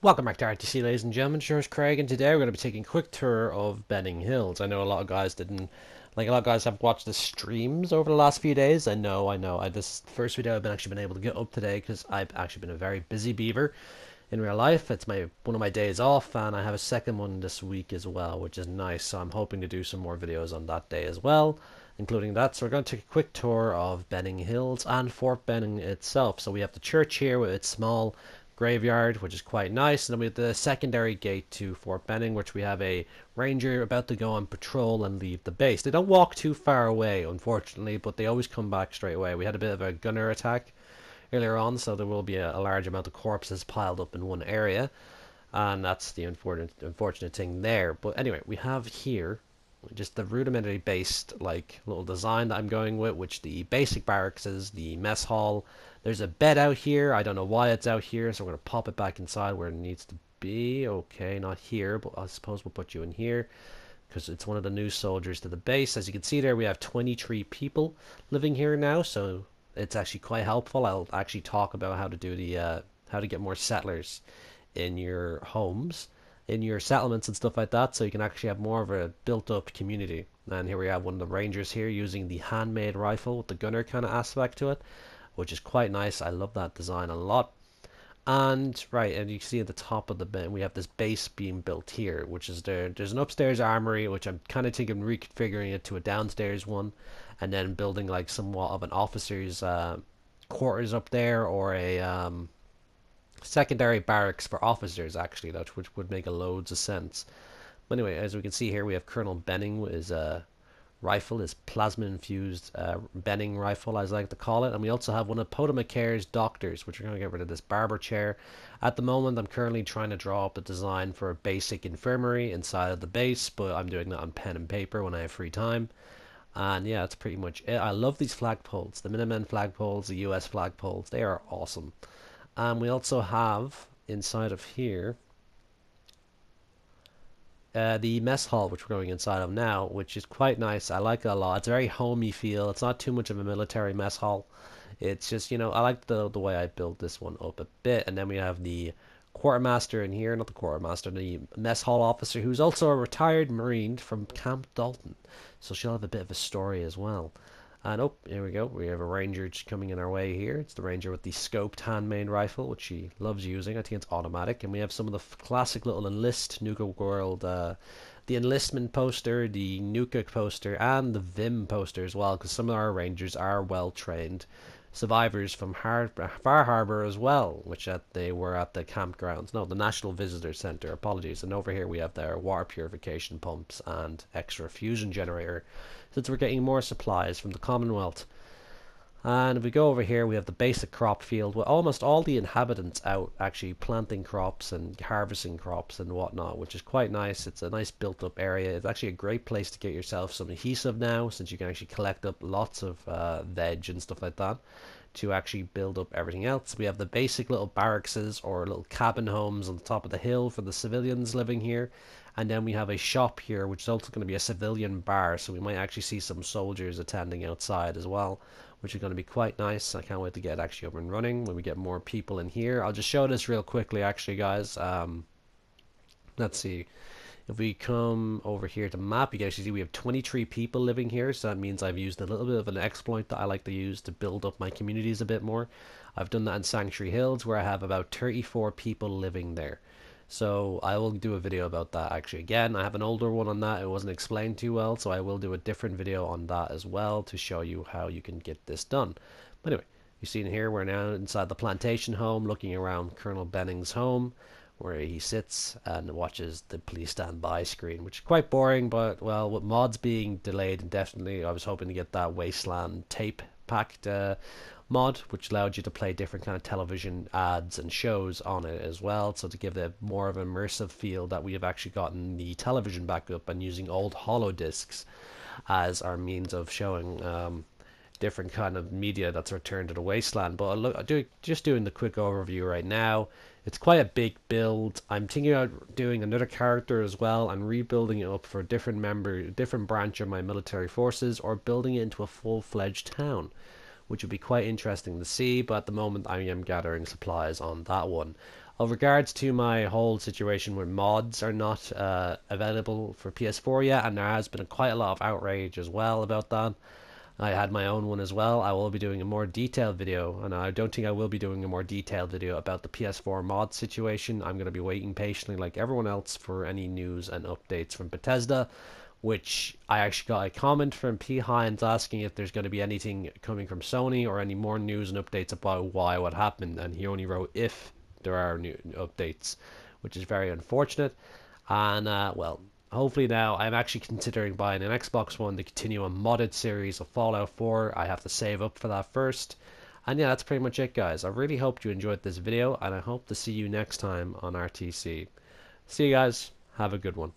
Welcome back to RTC, ladies and gentlemen. Sure, it's Craig, and today we're going to be taking a quick tour of Benning Hills. I know a lot of guys didn't, like a lot of guys have watched the streams over the last few days. I know. This first video I've been able to get up today because I've actually been a very busy beaver in real life. It's my one of my days off, and I have a second one this week as well, which is nice. So I'm hoping to do some more videos on that day as well, including that. So we're going to take a quick tour of Benning Hills and Fort Benning itself. So we have the church here with its small graveyard, which is quite nice, and then we have the secondary gate to Fort Benning, which we have a ranger about to go on patrol and leave the base. They don't walk too far away, unfortunately, but they always come back straight away. We had a bit of a gunner attack earlier on, so there will be a large amount of corpses piled up in one area, and that's the unfortunate thing there. But anyway, we have here just the rudimentary based like little design that I'm going with, which the basic barracks is the mess hall. There's a bed out here. I don't know why it's out here, so we're gonna pop it back inside where it needs to be. Okay, not here, but I suppose we'll put you in here because it's one of the new soldiers to the base. As you can see there, we have 23 people living here now, so it's actually quite helpful. I'll actually talk about how to do the how to get more settlers in your homes, in your settlements and stuff like that, so you can actually have more of a built-up community. And here we have one of the rangers here using the handmade rifle with the gunner kind of aspect to it, which is quite nice. I love that design a lot. And right, and you can see at the top of the bed we have this base being built here, which is there's an upstairs armory, which I'm kind of thinking reconfiguring it to a downstairs one, and then building like somewhat of an officer's quarters up there, or a secondary barracks for officers, actually, that which would make a loads of sense. But anyway, as we can see here, we have Colonel Benning with his rifle, his plasma infused Benning rifle, as I like to call it. And we also have one of Podemacare's doctors, which we're going to get rid of this barber chair. At the moment, I'm currently trying to draw up the design for a basic infirmary inside of the base, but I'm doing that on pen and paper when I have free time. And yeah, that's pretty much it. I love these flagpoles, the Minutemen flagpoles, the US flagpoles. They are awesome. And we also have inside of here the mess hall, which we're going inside of now, which is quite nice. I like it a lot. It's a very homey feel. It's not too much of a military mess hall. It's just, I like the way I built this one up a bit. And then we have the quartermaster in here, not the quartermaster, the mess hall officer, who's also a retired Marine from Camp Dalton. So she'll have a bit of a story as well. And oh, here we go. We have a ranger coming in our way here. It's the ranger with the scoped handmade rifle, which she loves using. I think it's automatic. And we have some of the classic little enlist Nuka World, the enlistment poster, the Nuka poster, and the Vim poster as well, because some of our rangers are well trained survivors from Far Harbor as well, which they were at the campgrounds. No, the National Visitor Center. Apologies. And over here we have their water purification pumps and extra fusion generator, since we're getting more supplies from the Commonwealth. And if we go over here, we have the basic crop field with almost all the inhabitants out actually planting crops and harvesting crops and whatnot, which is quite nice. It's a nice built up area. It's actually a great place to get yourself some adhesive now, since you can actually collect up lots of veg and stuff like that to actually build up everything else. We have the basic little barracks or little cabin homes on the top of the hill for the civilians living here. And then we have a shop here, which is also going to be a civilian bar, so we might actually see some soldiers attending outside as well, which is going to be quite nice. I can't wait to get actually up and running when we get more people in here. I'll just show this real quickly, actually, guys. Let's see. If we come over here to map, you can actually see we have 23 people living here, so that means I've used a little bit of an exploit that I like to use to build up my communities a bit more. I've done that in Sanctuary Hills, where I have about 34 people living there. So I will do a video about that actually again. I have an older one on that. It wasn't explained too well, so I will do a different video on that as well to show you how you can get this done. But anyway, you see in here, we're now inside the plantation home, looking around Colonel Benning's home, where he sits and watches the please stand by screen, which is quite boring, but well, with mods being delayed indefinitely, I was hoping to get that Wasteland tape packed mod, which allowed you to play different kind of television ads and shows on it as well, so to give it more of an immersive feel that we have actually gotten the television back up and using old hollow discs as our means of showing different kind of media that's returned to the wasteland. But just doing the quick overview right now. It's quite a big build. I'm thinking about doing another character as well and rebuilding it up for a different branch of my military forces, or building it into a full-fledged town, which would be quite interesting to see. But at the moment I am gathering supplies on that one. Of regards to my whole situation where mods are not available for PS4 yet, and there has been quite a lot of outrage as well about that. I had my own one as well. I will be doing a more detailed video, and I don't think I will be doing a more detailed video about the PS4 mod situation. I'm going to be waiting patiently, like everyone else, for any news and updates from Bethesda, which I actually got a comment from P. Hines asking if there's going to be anything coming from Sony or any more news and updates about why what happened, and he only wrote if there are new updates, which is very unfortunate. And well, hopefully now I'm actually considering buying an Xbox One to continue a modded series of Fallout 4. I have to save up for that first. And yeah, that's pretty much it, guys. I really hope you enjoyed this video, and I hope to see you next time on RTC. See you guys. Have a good one.